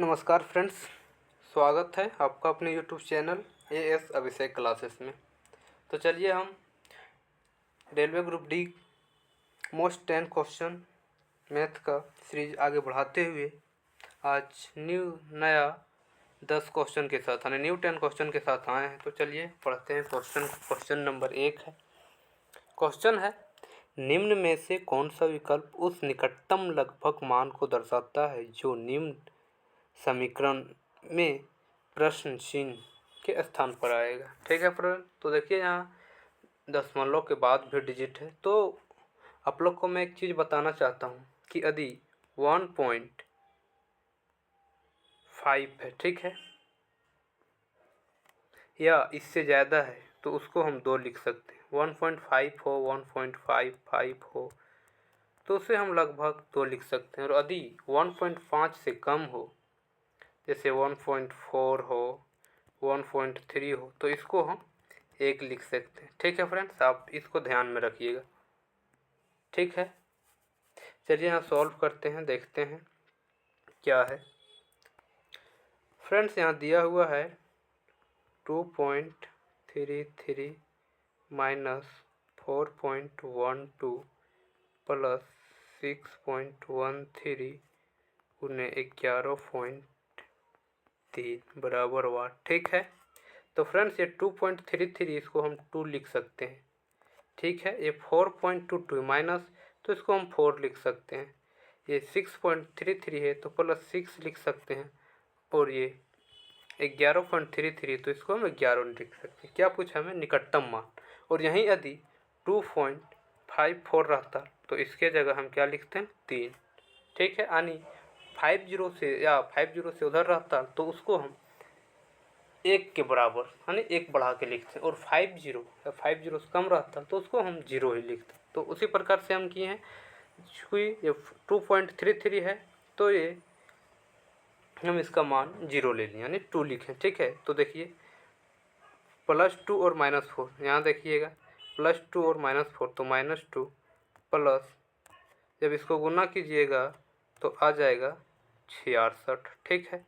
नमस्कार फ्रेंड्स, स्वागत है आपका अपने यूट्यूब चैनल एएस अभिषेक क्लासेस में। तो चलिए हम railway group D most 10 question math का सीरीज आगे बढ़ाते हुए आज नया 10 क्वेश्चन के साथ यानी न्यू 10 क्वेश्चन के साथ आए हैं। तो चलिए पढ़ते हैं क्वेश्चन नंबर 1 है। क्वेश्चन है, निम्न में से कौन सा विकल्प उस निकटतम लगभग मान को दर्शाता है जो निम्न समीकरण में प्रश्न चिन्ह के स्थान पर आएगा। ठीक है फ्रेंड, तो देखिए यहाँ दशमलव के बाद भी डिजिट है। तो आप लोग को मैं एक चीज़ बताना चाहता हूँ कि यदि 1.5 है, ठीक है, या इससे ज़्यादा है तो उसको हम 2 लिख सकते हैं। 1.5 हो, 1.55 हो तो उसे हम लगभग 2 लिख सकते हैं। और यदि 1.5 से कम हो, जैसे 1.4 हो, 1.3 हो, तो इसको हम 1 लिख सकते हैं। ठीक है फ्रेंड्स, आप इसको ध्यान में रखिएगा। ठीक है, चलिए यहाँ सॉल्व करते हैं, देखते हैं क्या है। फ्रेंड्स यहाँ दिया हुआ है 2.33 माइनस 4.12 प्लस 6.13 उन्हें 11.3 बराबर वाट। ठीक है, तो फ्रेंड्स ये 2.33 इसको हम 2 लिख सकते हैं। ठीक है, ये 4.22 माइनस, तो इसको हम 4 लिख सकते हैं। ये 6.33 है तो प्लस 6 लिख सकते हैं। और ये 11.33 तो इसको हम 11 लिख सकते हैं। क्या पूछा हमें? निकटतम मान। और यहीं यदि 2.54 रहता तो इसके जगह हम क्या लिखते हैं? 3। ठीक है, यानी 50 से उधर रहता तो उसको हम 1 के बराबर यानी 1 बढ़ा के लिखते हैं। और 50 से कम रहता तो उसको हम 0 ही लिखते। तो उसी प्रकार से हम किए हैं। ये 2.33 है तो ये हम इसका मान 0 ले लें यानी 2 लिखें। ठीक है, तो देखिए +2 और -4, यहाँ देखिएगा +2 और -4 तो -2 प्लस, जब इसको गुना कीजिएगा तो आ जाएगा 66। ठीक है,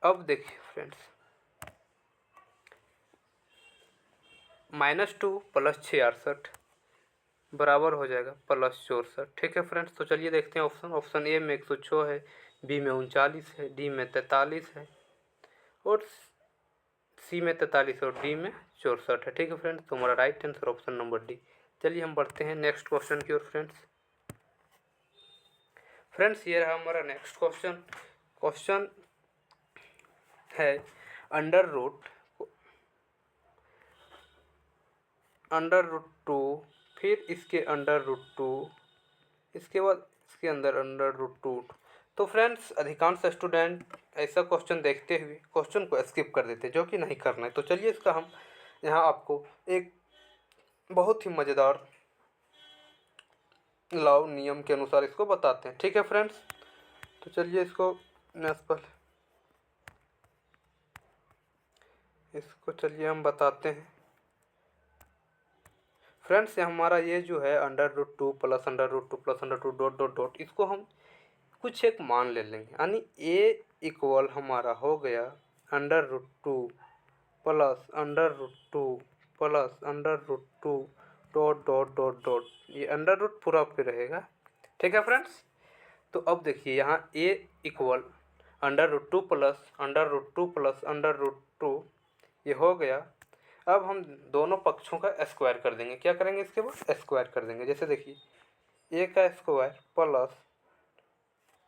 अब देखिए फ्रेंड्स -2 प्लस 66 बराबर हो जाएगा +64। ठीक है फ्रेंड्स, तो चलिए देखते हैं ऑप्शन ए में 106 है, बी में 39 है, डी में 43 है और सी में 43 और डी में 64 है। ठीक है फ्रेंड्स, तो हमारा right answer option number D. चलिए हम बढ़ते हैं नेक्स्ट क्वेश्चन की ओर। फ्रेंड्स ये रहा हमारा नेक्स्ट क्वेश्चन है अंडर रूट 2, फिर इसके √2, इसके बाद इसके अंदर √2। तो फ्रेंड्स अधिकांश स्टूडेंट ऐसा क्वेश्चन देखते हुए क्वेश्चन को स्किप कर देते, जो कि नहीं करना है। तो चलिए इसका हम यहाँ आपको एक बहुत ही मज़ेदार लॉ नियम के अनुसार इसको बताते हैं। ठीक है फ्रेंड्स, तो चलिए इसको चलिए हम बताते हैं। फ्रेंड्स हमारा ये जो है √2 plus √2 plus √2 dot dot dot, इसको हम कुछ एक मान ले लेंगे, यानी ए इक्वल हमारा हो गया √2 plus √2 plus √2 dot dot dot dot, ये अंडर रूट पूरा पे रहेगा। ठीक है फ्रेंड्स, तो अब देखिए यहाँ ए इक्वल √2 प्लस √2 ये हो गया। अब हम दोनों पक्षों का स्क्वायर कर देंगे। क्या करेंगे? इसके बाद स्क्वायर कर देंगे। जैसे देखिए ए का square plus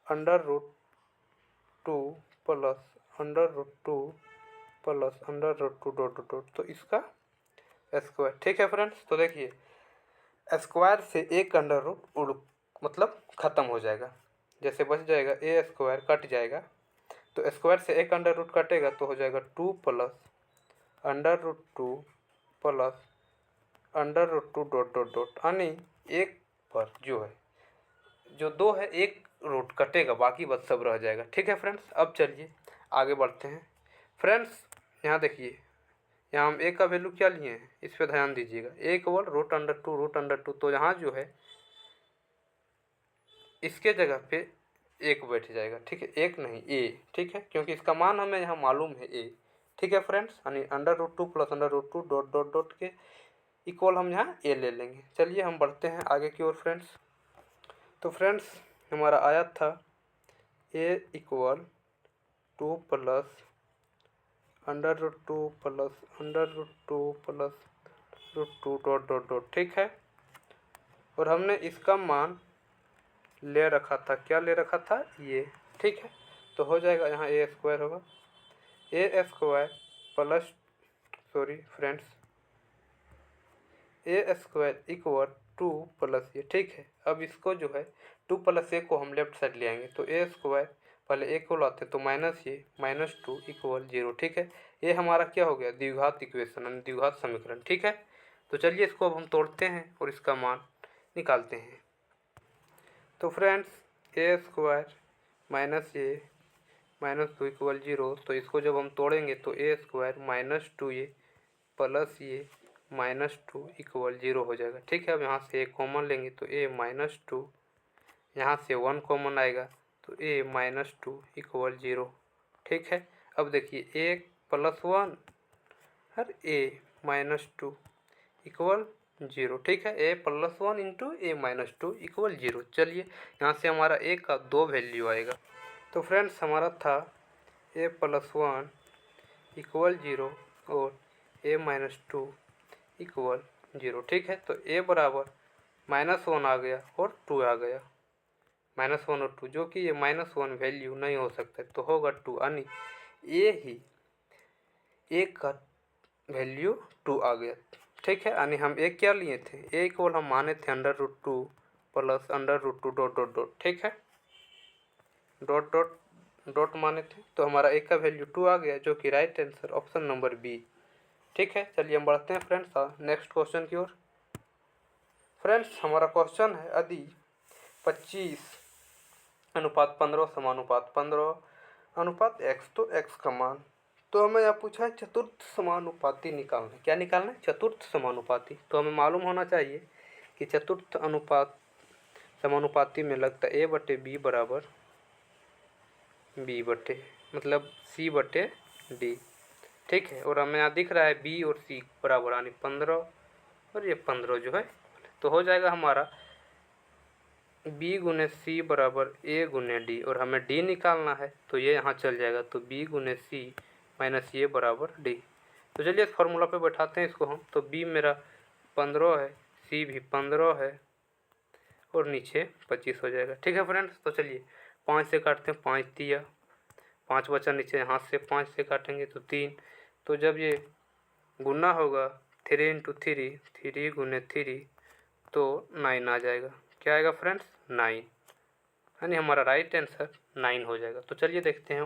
√2 plus √2 plus √2 dot dot, तो इसका स्क्वायर। ठीक है फ्रेंड्स, तो देखिए स्क्वायर से एक अंडर रूट मतलब ख़त्म हो जाएगा। जैसे बच जाएगा ए स्क्वायर, कट जाएगा, तो स्क्वायर से एक अंडर रूट कटेगा तो हो जाएगा 2 plus √2 plus √2 dot dot dot, यानी एक पर जो 2 है एक रूट कटेगा, बाकी बस सब रह जाएगा। ठीक है फ्रेंड्स, अब चलिए आगे बढ़ते हैं। फ्रेंड्स यहाँ देखिए, यहाँ हम ए का वैल्यू क्या लिए हैं, इस पर ध्यान दीजिएगा। ए इक्वल √2 तो यहाँ जो है इसके जगह पे एक बैठ जाएगा, ठीक है, एक नहीं ए, ठीक है, क्योंकि इसका मान हमें यहाँ मालूम है ए, ठीक है फ्रेंड्स। यानी √2 प्लस √2 डॉट डॉट डॉट के इक्वल हम यहाँ ए ले लेंगे। चलिए हम बढ़ते हैं आगे की ओर फ्रेंड्स। तो फ्रेंड्स हमारा आया था A equal 2 plus √2 plus √2 plus √2 dot dot dot, ठीक है। और हमने इसका मान ले रखा था, क्या ले रखा था, ये, ठीक है। तो हो जाएगा यहाँ ए स्क्वायर होगा, ए स्क्वायर प्लस सॉरी फ्रेंड्स ए स्क्वायर इक्वल 2 प्लस ये, ठीक है। अब इसको जो है 2 प्लस ए को हम लेफ्ट साइड ले आएंगे, तो ए स्क्वायर पहले ए को लाते हैं तो माइनस ये -2 इक्वल 0, ठीक है। ये हमारा क्या हो गया, द्विघात इक्वेशन यानी द्विघात समीकरण, ठीक है। तो चलिए इसको अब हम तोड़ते हैं और इसका मान निकालते हैं। तो फ्रेंड्स ए स्क्वायर माइनस ये -2 इक्वल 0, तो इसको जब हम तोड़ेंगे तो ए स्क्वायर -2 ये प्लस ये -2 इक्वल 0 हो जाएगा, ठीक है। अब यहाँ से एक कॉमन लेंगे तो ए -2, यहाँ से 1 कॉमन आएगा तो ए -2 इक्वल 0, ठीक है। अब देखिए ए प्लस 1 और ए -2 इक्वल 0, ठीक है। ए प्लस 1 इंटू ए -2 इक्वल 0। चलिए यहाँ से हमारा ए का 2 वैल्यू आएगा। तो फ्रेंड्स हमारा था ए प्लस 1 इक्वल 0 और ए -2 इक्वल 0, ठीक है। तो ए बराबर -1 आ गया और 2 आ गया, -1 और 2, जो कि ये -1 वैल्यू नहीं हो सकता, तो होगा 2, यानी ए का वैल्यू 2 आ गया, ठीक है। यानी हम ए क्या लिए थे, ए इक्वल हम माने थे √2 प्लस √2 डॉट डॉट डॉट, ठीक है, डॉट डॉट डॉट माने थे, तो हमारा ए का वैल्यू 2 आ गया, जो कि right answer option number B, ठीक है। चलिए हम बढ़ते हैं फ्रेंड्स नेक्स्ट क्वेश्चन की ओर। फ्रेंड्स हमारा क्वेश्चन है यदि 25:15 समानुपात 15 अनुपात x, तो x का मान, तो हमें यहाँ पूछा है चतुर्थ समानुपाती निकालना है। क्या निकालना है, चतुर्थ समानुपाती। तो हमें मालूम होना चाहिए कि चतुर्थ अनुपात समानुपाती में लगता है a/b बराबर b/ मतलब c/d, ठीक है। और हमें यहाँ दिख रहा है b और c बराबर, यानी 15 और ये 15 जो है, तो हो जाएगा हमारा b गुने c बराबर a गुने d, और हमें d निकालना है तो ये यहाँ चल जाएगा, तो b गुने c माइनस a बराबर d। तो चलिए इस फॉर्मूला पे बैठाते हैं इसको हम। तो b मेरा 15 है, c भी 15 है और नीचे 25 हो जाएगा, ठीक है फ्रेंड्स। तो चलिए 5 से काटते हैं, 5 दिया, 5 बचा, नीचे हाथ से 5 से काटेंगे तो 3, तो जब ये गुना होगा 3 × 3, 3 गुने 3, तो 9 आ जाएगा। क्या आएगा फ्रेंड्स, 9, यानी हमारा राइट आंसर 9 हो जाएगा। तो चलिए देखते हैं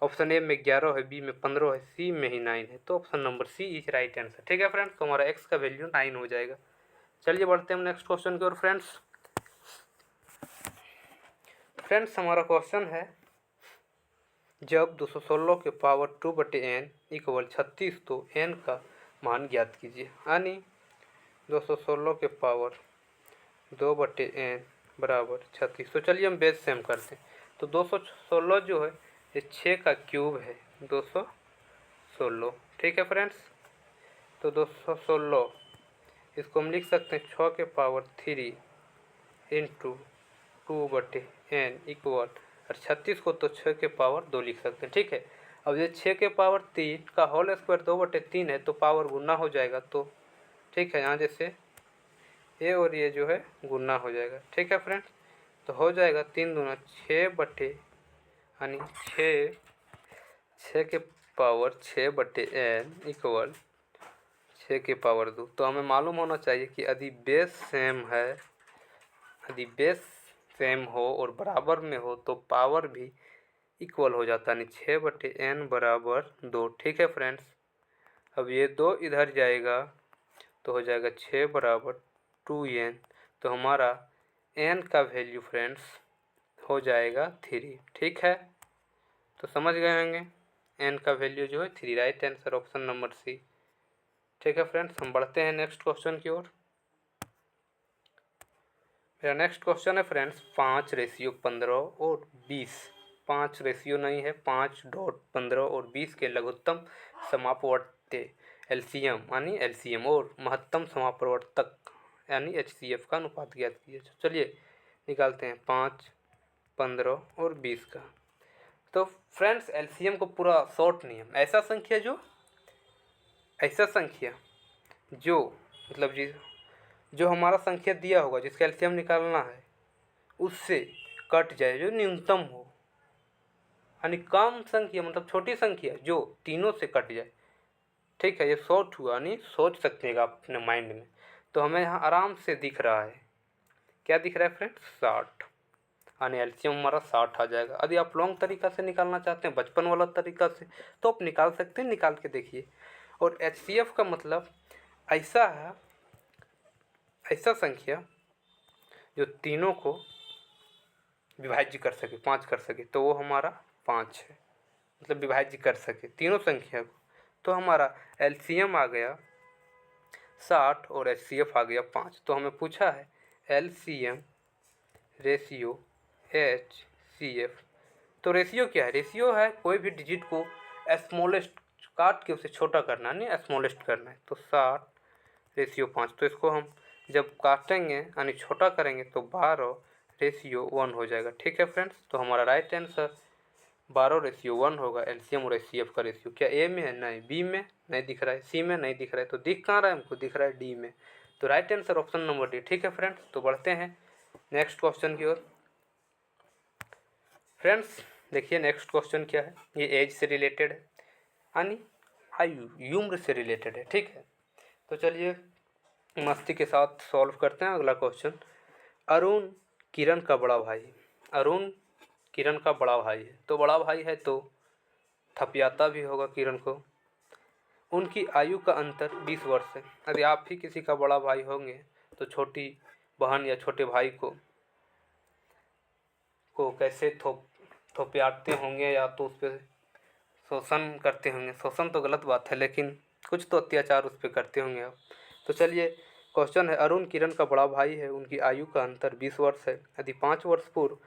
ऑप्शन ए में 11 है, बी में 15 है, सी में ही 9 है, तो option number C is right answer, ठीक है फ्रेंड्स। तो हमारा एक्स का वैल्यू 9 हो जाएगा। चलिए बढ़ते हैं नेक्स्ट क्वेश्चन की ओर फ्रेंड्स। हमारा क्वेश्चन है जब 216 के पावर 2/n इक्वल 36, तो n का मान ज्ञात कीजिए। यानी 216 के पावर 2/n बराबर 36। तो चलिए हम बेस सेम करते हैं। तो 216 जो है ये 6 का क्यूब है, 216, ठीक है फ्रेंड्स। तो 216 इसको हम लिख सकते हैं 6 के पावर 3 इंटू 2/n इक्वल, और 36 को तो 6 के पावर 2 लिख सकते हैं, ठीक है। अब ये 6 के पावर 3 का होल स्क्वायर 2/3 है, तो पावर गुना हो जाएगा, तो ठीक है, यहाँ जैसे ये और ये जो है गुना हो जाएगा, ठीक है फ्रेंड्स। तो हो जाएगा 3 दूना 6 यानी 6 के पावर 6/n इक्वल 6 के पावर 2। तो हमें मालूम होना चाहिए कि यदि बेस सेम हो और बराबर में हो तो पावर भी इक्वल हो जाता है, यानी 6/n बराबर 2, ठीक है फ्रेंड्स। अब ये 2 इधर जाएगा तो हो जाएगा 6 बराबर 2n, तो हमारा n का वैल्यू फ्रेंड्स हो जाएगा 3, ठीक है। तो समझ गए होंगे n का वैल्यू जो है 3, right answer option number C, ठीक है फ्रेंड्स। हम बढ़ते हैं नेक्स्ट क्वेश्चन की ओर। मेरा नेक्स्ट क्वेश्चन है फ्रेंड्स 5:15 और 20। 5 रेशियो नहीं है, 5.15 और 20 के लघुत्तम समापवर्ती एलसीएम यानी एलसीएम और महत्तम समापवर्तक यानी एचसीएफ का अनुपात ज्ञात कीजिए। चलिए निकालते हैं 5, 15 और 20 का। तो फ्रेंड्स एलसीएम को पूरा शॉर्ट नियम, ऐसा संख्या जो मतलब जो हमारा संख्या दिया होगा जिसका एलसीएम निकालना है उससे कट जाए जो न्यूनतम हो, यानी कम संख्या मतलब छोटी संख्या जो तीनों से कट जाए। ठीक है, ये शॉर्ट हुआ, यानी सोच सकते हैं आप अपने माइंड में। तो हमें यहाँ आराम से दिख रहा है, क्या दिख रहा है फ्रेंड्स, 60, यानी एलसीएम हमारा 60 आ जाएगा। यदि आप लॉन्ग तरीका से निकालना चाहते हैं, बचपन वाला तरीका से, तो आप निकाल सकते हैं, निकाल के देखिए। और एचसीएफ का मतलब ऐसा है, ऐसा संख्या जो तीनों को विभाज्य कर सके, 5 कर सके, तो वो हमारा 5 है, मतलब विभाज्य कर सके तीनों संख्या को। तो हमारा एलसीएम आ गया 60 और एचसीएफ आ गया 5। तो हमें पूछा है एलसीएम रेशियो एचसीएफ। तो रेशियो क्या है, रेशियो है कोई भी डिजिट को स्मॉलेस्ट काट के उसे छोटा करना, नहीं स्मॉलेस्ट करना है। तो 60/5। तो इसको हम जब काटेंगे यानी छोटा करेंगे तो 12/1 हो जाएगा। ठीक है फ्रेंड्स, तो हमारा राइट आंसर 12/1 होगा एलसीएम और एचसीएफ का रेशियो। क्या ए में है, नहीं, बी में नहीं दिख रहा है, सी में नहीं दिख रहा है, तो दिख कहाँ रहा है हमको, दिख रहा है डी में। तो right answer option number D. ठीक है फ्रेंड्स, तो बढ़ते हैं नेक्स्ट क्वेश्चन की ओर। फ्रेंड्स देखिए नेक्स्ट क्वेश्चन क्या है, ये एज से रिलेटेड है, यानी आयु उम्र से रिलेटेड है। ठीक है, तो चलिए मस्ती के साथ सॉल्व करते हैं अगला क्वेश्चन। अरुण किरण का बड़ा भाई, अरुण किरण का बड़ा भाई है, तो बड़ा भाई है तो थपियाता भी होगा किरण को। उनकी आयु का अंतर 20 वर्ष है। यदि आप ही किसी का बड़ा भाई होंगे तो छोटी बहन या छोटे भाई को कैसे थोपियाते होंगे, या तो उस पर शोषण करते होंगे। शोषण तो गलत बात है, लेकिन कुछ तो अत्याचार उस पर करते होंगे आप। तो चलिए क्वेश्चन है, अरुण किरण का बड़ा भाई है, उनकी आयु का अंतर 20 वर्ष है। यदि 5 वर्ष पूर्व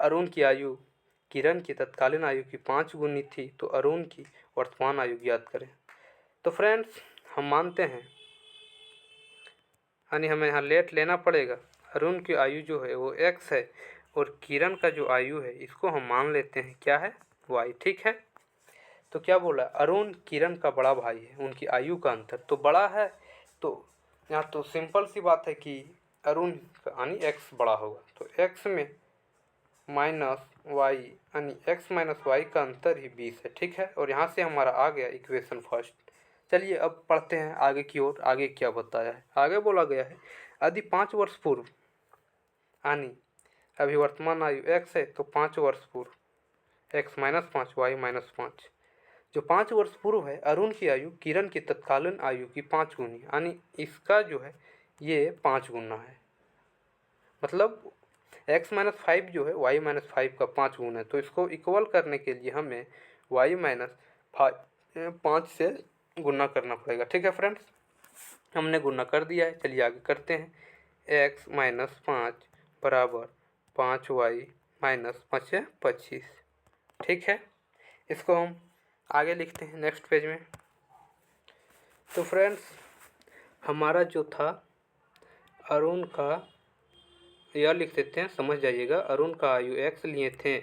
अरुण की आयु किरण की तत्कालीन आयु की 5 गुनी थी तो अरुण की वर्तमान आयु ज्ञात करें। तो फ्रेंड्स हम मानते हैं, यानी हमें यहाँ लेट लेना पड़ेगा। अरुण की आयु जो है वो x है और किरण का जो आयु है इसको हम मान लेते हैं क्या है, y। ठीक है, तो क्या बोला, अरुण किरण का बड़ा भाई है, उनकी आयु का अंतर तो बड़ा है, तो यहाँ तो सिंपल सी बात है कि अरुण यानी x बड़ा होगा। तो x में माइनस वाई यानी x माइनस वाई का अंतर ही 20 है। ठीक है, और यहाँ से हमारा आ गया इक्वेशन फर्स्ट। चलिए अब पढ़ते हैं आगे की ओर। आगे क्या बताया है, आगे बोला गया है यदि 5 वर्ष पूर्व यानी अभी वर्तमान आयु x है तो 5 वर्ष पूर्व x माइनस 5 वाई माइनस 5, जो 5 वर्ष पूर्व है अरुण की आयु किरण की तत्कालीन आयु की 5 गुनी, यानी इसका जो है ये 5 गुना है, मतलब x माइनस 5 जो है y माइनस 5 का 5 गुना है। तो इसको इक्वल करने के लिए हमें y माइनस 5 से गुना करना पड़ेगा। ठीक है फ्रेंड्स, हमने गुना कर दिया है। चलिए आगे करते हैं, x माइनस 5 बराबर 5y माइनस 5 है 25। ठीक है, इसको हम आगे लिखते हैं नेक्स्ट पेज में। तो फ्रेंड्स हमारा जो था अरुण का, यह लिख देते हैं, समझ जाइएगा। अरुण का आयु x लिए थे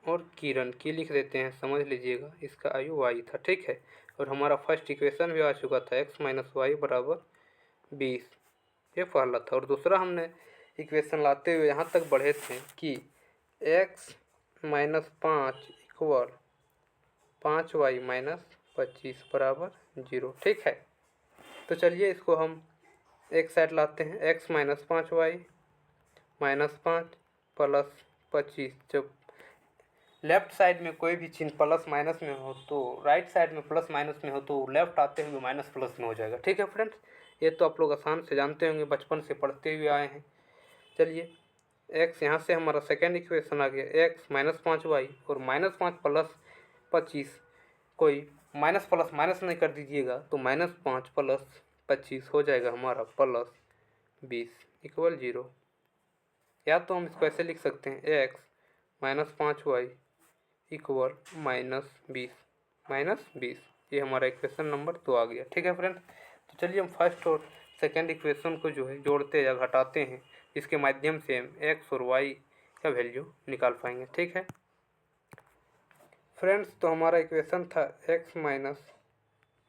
और किरण की लिख देते हैं, समझ लीजिएगा, इसका आयु y था। ठीक है, और हमारा फर्स्ट इक्वेशन भी आ चुका था x माइनस वाई बराबर 20, ये पहला था। और दूसरा हमने इक्वेशन लाते हुए यहाँ तक बढ़े थे कि x minus 5 equal 5y minus 25 बराबर 0। ठीक है, तो चलिए इसको हम एक साइड लाते हैं, x minus 5y minus 5 plus 25। जब लेफ्ट साइड में कोई भी चिन्ह प्लस माइनस में हो तो राइट साइड में प्लस माइनस में हो तो लेफ्ट आते हुए माइनस प्लस में हो जाएगा। ठीक है फ्रेंड्स, ये तो आप लोग आसान से जानते होंगे, बचपन से पढ़ते हुए आए हैं। चलिए x यहाँ से हमारा सेकेंड इक्वेशन आ गया, x माइनस 5y और माइनस 5 प्लस 25, कोई माइनस प्लस माइनस नहीं कर दीजिएगा, तो माइनस 5 प्लस 25 हो जाएगा हमारा प्लस 20 इक्वल 0। या तो हम इसको ऐसे लिख सकते हैं x माइनस 5y इक्वल -20 ये हमारा इक्वेशन नंबर 2 आ गया। ठीक है फ्रेंड्स, तो चलिए हम फर्स्ट और सेकेंड इक्वेशन को जो है जोड़ते या घटाते हैं, इसके माध्यम से हम x और y का वैल्यू निकाल पाएंगे। ठीक है फ्रेंड्स, तो हमारा इक्वेशन था x माइनस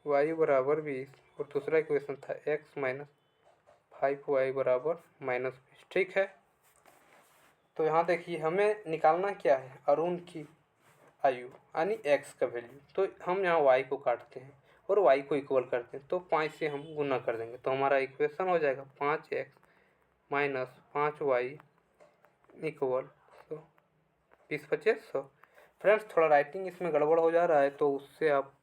वाई बराबर 20 और दूसरा इक्वेशन था x माइनस 5y बराबर -20। ठीक है, तो यहाँ देखिए हमें निकालना क्या है, अरुण की आयु यानी x का वैल्यू। तो हम यहाँ y को काटते हैं और y को इक्वल करते हैं, तो 5 से हम गुना कर देंगे, तो हमारा इक्वेशन हो जाएगा 5x minus 5y equal 20/25 100। Friends, थोड़ा राइटिंग इसमें गड़बड़ हो जा रहा है, तो उससे आप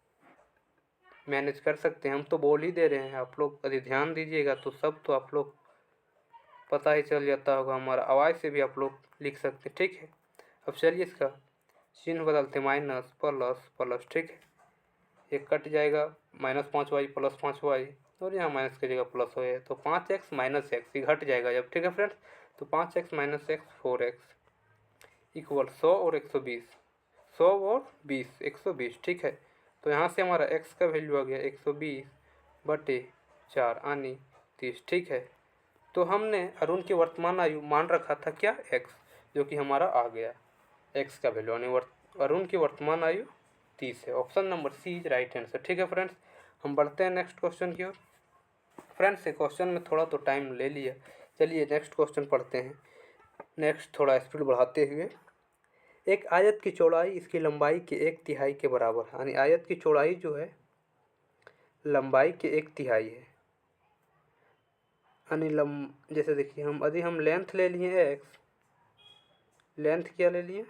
मैनेज कर सकते हैं। हम तो बोल ही दे रहे हैं, आप लोग यदि ध्यान दीजिएगा तो सब तो आप लोग पता ही चल जाता होगा, हमारा आवाज़ से भी आप लोग लिख सकते हैं। ठीक है, अब चलिए इसका चिन्ह बदलते, माइनस प्लस प्लस। ठीक है, ये कट जाएगा, -5y प्लस 5y और यहाँ माइनस की जगह प्लस हो जाए, तो 5x माइनस एक्स ये घट जाएगा जब। ठीक है फ्रेंड्स, तो 5x minus x 4x equal 100 और 120, 100 और 20 120। ठीक है, तो यहाँ से हमारा x का वैल्यू आ गया 120/4 यानी 30। ठीक है, तो हमने अरुण की वर्तमान आयु मान रखा था क्या, x, जो कि हमारा आ गया x का वैल्यू यानी अरुण की वर्तमान आयु 30 है। Option number C is right answer. ठीक है फ्रेंड्स, हम बढ़ते हैं नेक्स्ट क्वेश्चन की ओर। फ्रेंड्स, ये क्वेश्चन में थोड़ा तो टाइम ले लिया, चलिए नेक्स्ट क्वेश्चन पढ़ते हैं। नेक्स्ट थोड़ा स्पीड बढ़ाते हुए, एक आयत की चौड़ाई इसकी लंबाई के 1/3 के बराबर है, यानी आयत की चौड़ाई जो है लंबाई के 1/3 है, यानी जैसे देखिए हम लेंथ ले लिए x, लेंथ क्या ले लिए,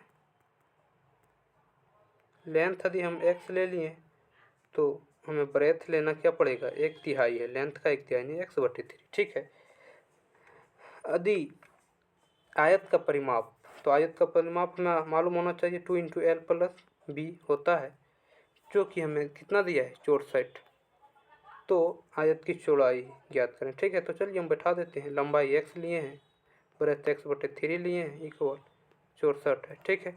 लेंथ यदि हम x ले लिए तो हमें ब्रेथ लेना क्या पड़ेगा, 1/3 है, लेंथ का 1/3 यानी x/3। ठीक है, यदि आयत का परिमाप, तो आयत का परिमाप हमें मालूम होना चाहिए 2 × L + B होता है, जो कि हमें कितना दिया है 64। तो आयत की चौड़ाई ज्ञात करें। ठीक है, तो चलिए हम बैठा देते हैं, लंबाई x लिए हैं, ब्रेथ x/3 लिए हैं इक्वल 64 है। ठीक है,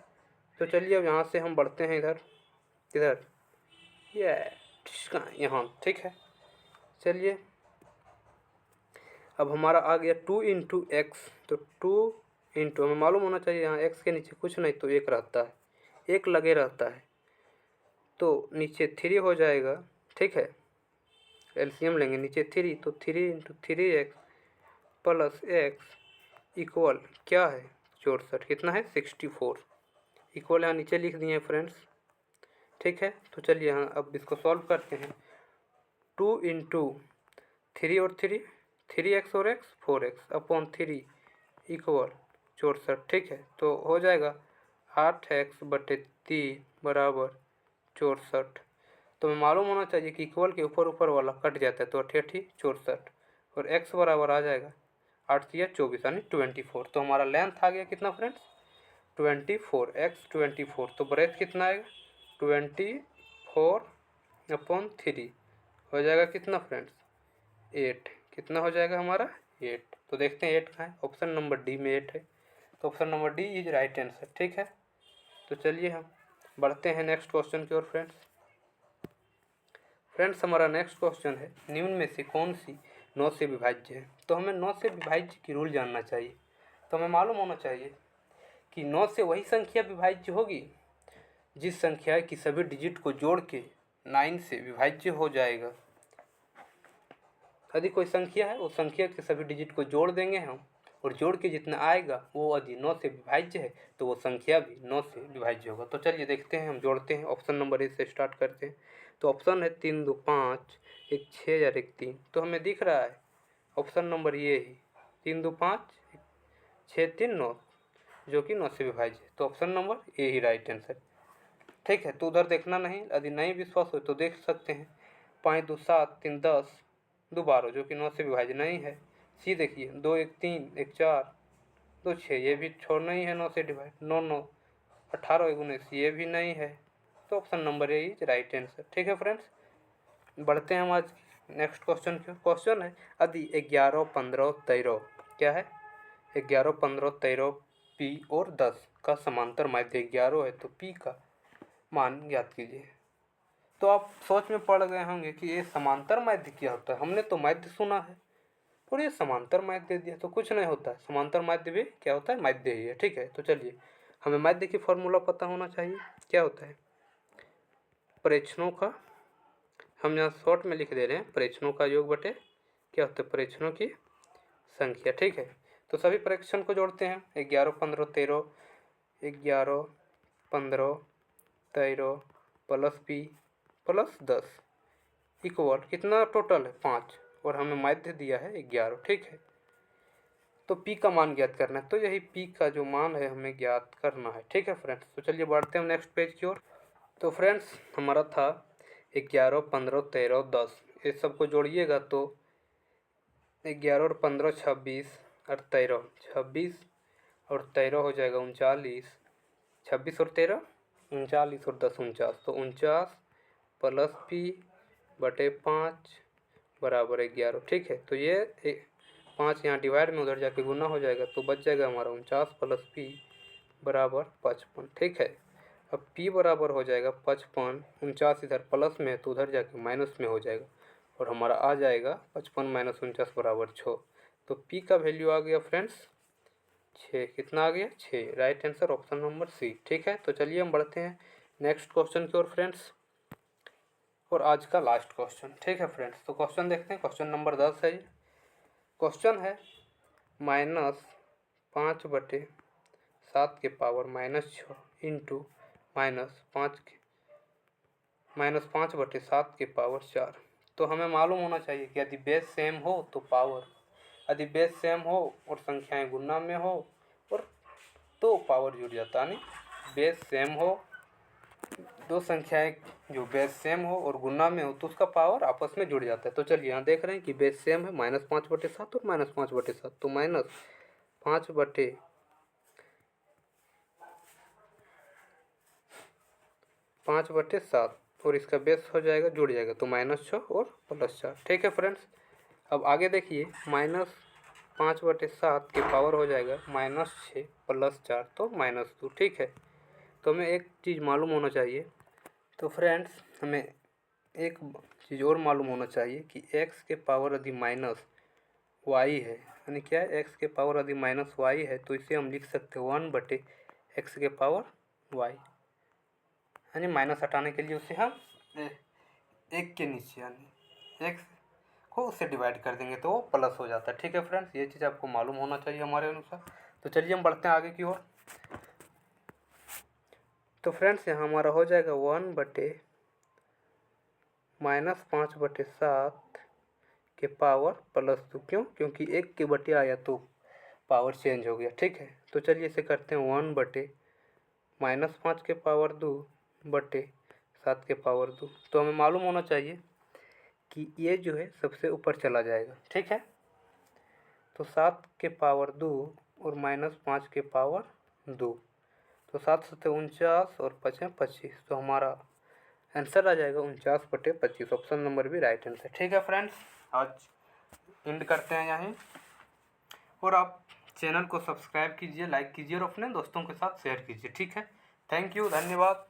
तो चलिए अब यहाँ से हम बढ़ते हैं इधर ये यहाँ। ठीक है, चलिए अब हमारा आ गया 2 × x, तो 2 इंटू हमें मालूम होना चाहिए यहाँ x के नीचे कुछ नहीं तो 1 रहता है, 1 लगे रहता है, तो नीचे 3 हो जाएगा। ठीक है, एलसीएम लेंगे, नीचे 3, तो 3 × 3x प्लस x इक्वल क्या है 64, कितना है 64 इक्वल यहाँ नीचे लिख दिए फ्रेंड्स। ठीक है, तो चलिए यहाँ अब इसको सॉल्व करते हैं। 2 × 3 और 3, 3x और x 4x अपॉन 3 इक्वल 64। ठीक है, तो हो जाएगा 8x/3 बराबर 64। तो हमें मालूम होना चाहिए कि इक्वल के ऊपर वाला कट जाता है, तो 88 64 और x बराबर आ जाएगा 8 × 24 यानी 24। तो हमारा लेंथ आ गया कितना फ्रेंड्स 24, x 24, तो ब्रेथ कितना आएगा 24/3 हो जाएगा कितना फ्रेंड्स 8, कितना हो जाएगा हमारा 8। तो देखते हैं 8 कहाँ है, ऑप्शन नंबर डी में 8 है, तो option number D is right answer. ठीक है, तो चलिए हम बढ़ते हैं नेक्स्ट क्वेश्चन की ओर। फ्रेंड्स, हमारा नेक्स्ट क्वेश्चन है, निम्न में से कौन सी 9 से विभाज्य है। तो हमें 9 से विभाज्य की रूल जानना चाहिए, तो हमें मालूम होना चाहिए कि 9 से वही संख्या विभाज्य होगी जिस संख्या की सभी डिजिट को जोड़ के 9 से विभाज्य हो जाएगा। यदि कोई संख्या है, उस संख्या के सभी डिजिट को जोड़ देंगे हम, और जोड़ के जितना आएगा वो यदि 9 से विभाज्य है तो वो संख्या भी 9 से विभाज्य होगा। तो चलिए देखते हैं, हम जोड़ते हैं, ऑप्शन नंबर ए से स्टार्ट करते हैं। तो ऑप्शन है 3 2 5 1 6 और 1 3, तो हमें दिख रहा है ऑप्शन नंबर ये ही 3 2 5 6 3 9, जो कि 9 से विभाज्य है, तो option number A he right answer. ठीक है, तो उधर देखना नहीं, यदि नहीं विश्वास हो तो देख सकते हैं। 5 2 7 3 10 2 12, जो कि 9 से विभाज्य नहीं है। सी देखिए 2 1 3 1 4 2 6, ये भी छोड़ना ही है 9 से डिवाइड, 9 9 18 1 19, ये भी नहीं है, तो option number A is right answer. ठीक है फ्रेंड्स, बढ़ते हैं हम आज नेक्स्ट क्वेश्चन की। क्वेश्चन है, यदि 11 15 13 क्या है 11, 15, 13 P और 10 का समांतर माध्य 11 है तो P का मान ज्ञात कीजिए। तो आप सोच में पड़ गए होंगे कि ये समांतर माध्य क्या होता है। हमने तो माध्य सुना है और ये समांतर माध्य दिया, तो कुछ नहीं होता है। समांतर माध्य भी क्या होता है, माध्य ही है। ठीक है, तो चलिए हमें माध्य की फॉर्मूला पता होना चाहिए। क्या होता है, प्रेक्षणों का, हम यहाँ शॉर्ट में लिख दे रहे हैं, प्रेक्षणों का योग बटे क्या होता है, प्रेक्षणों की संख्या। ठीक है, तो सभी प्रेक्षण को जोड़ते हैं। 11, 15, 13, 11, 15, 13 प्लस P प्लस 10 इक्वल कितना टोटल है 5, और हमें माध्य दिया है 11। ठीक है, तो P का मान ज्ञात करना है, तो यही P का जो मान है हमें ज्ञात करना है। ठीक है फ्रेंड्स, तो चलिए बढ़ते हैं नेक्स्ट पेज की ओर। तो फ्रेंड्स हमारा था 11, 15, 13, 10, इस सबको जोड़िएगा तो 11 और 15 26 और 13 26 और 13 हो जाएगा 39, 26 और 13 39 और 10 49, तो 49 प्लस P बटे 5 बराबर 11। ठीक है, तो ये 5 यहाँ डिवाइड में उधर जाके गुना हो जाएगा, तो बच जाएगा हमारा 49 प्लस P बराबर 55। ठीक है, अब P बराबर हो जाएगा 55, 49 इधर प्लस में है तो उधर जाके माइनस में हो जाएगा, और हमारा आ जाएगा 55 माइनस 49 बराबर 6। तो P का वैल्यू आ गया फ्रेंड्स 6। कितना आ गया, 6। Right answer option number C. ठीक है, तो चलिए हम बढ़ते हैं नेक्स्ट क्वेश्चन की ओर फ्रेंड्स, और आज का लास्ट क्वेश्चन। ठीक है फ्रेंड्स, तो क्वेश्चन देखते हैं। क्वेश्चन नंबर 10 है। क्वेश्चन है -5/7 के पावर -6 इंटू -5/7 के पावर 4। तो हमें मालूम होना चाहिए कि यदि बेस सेम हो तो पावर, यदि बेस सेम हो और संख्याएं गुना में हो और तो पावर जुड़ जाता है। यानी बेस सेम हो, दो संख्याएं जो बेस सेम हो और गुना में हो तो उसका पावर आपस में जुड़ जाता है। तो चलिए यहाँ देख रहे हैं कि बेस सेम है -5/7 और -5/7, तो -5/7 और इसका बेस हो जाएगा, जुड़ जाएगा, तो -6 और +4। ठीक है फ्रेंड्स, अब आगे देखिए, -5/7 के पावर हो जाएगा -6 + 4 तो -2। ठीक है, तो हमें एक चीज़ मालूम होना चाहिए। तो फ्रेंड्स हमें एक चीज़ और मालूम होना चाहिए कि x के पावर यदि -y है, यानी क्या है, x के पावर यदि -y है तो इसे हम लिख सकते हैं 1/x के पावर y, यानी माइनस हटाने के लिए उसे हम एक के नीचे यानी x को उससे डिवाइड कर देंगे तो वो प्लस हो जाता है। ठीक है फ्रेंड्स, ये चीज़ आपको मालूम होना चाहिए हमारे अनुसार। तो चलिए हम बढ़ते हैं आगे की ओर। तो फ्रेंड्स यहाँ हमारा हो जाएगा 1/-5/7 के पावर +2। क्यों, क्योंकि 1 के बटे आया तो पावर चेंज हो गया। ठीक है, तो चलिए इसे करते हैं 1/-5 के पावर 2 बटे 7 के पावर 2। तो हमें मालूम होना चाहिए कि ये जो है सबसे ऊपर चला जाएगा। ठीक है, तो 7 के पावर 2 और -5 के पावर 2, तो 7 7 49 और 5 25, तो हमारा आंसर आ जाएगा 49/25। ऑप्शन नंबर भी राइट आंसर। ठीक है फ्रेंड्स, आज एंड करते हैं यहीं, और आप चैनल को सब्सक्राइब कीजिए, लाइक कीजिए और अपने दोस्तों के साथ शेयर कीजिए। ठीक है, थैंक यू, धन्यवाद।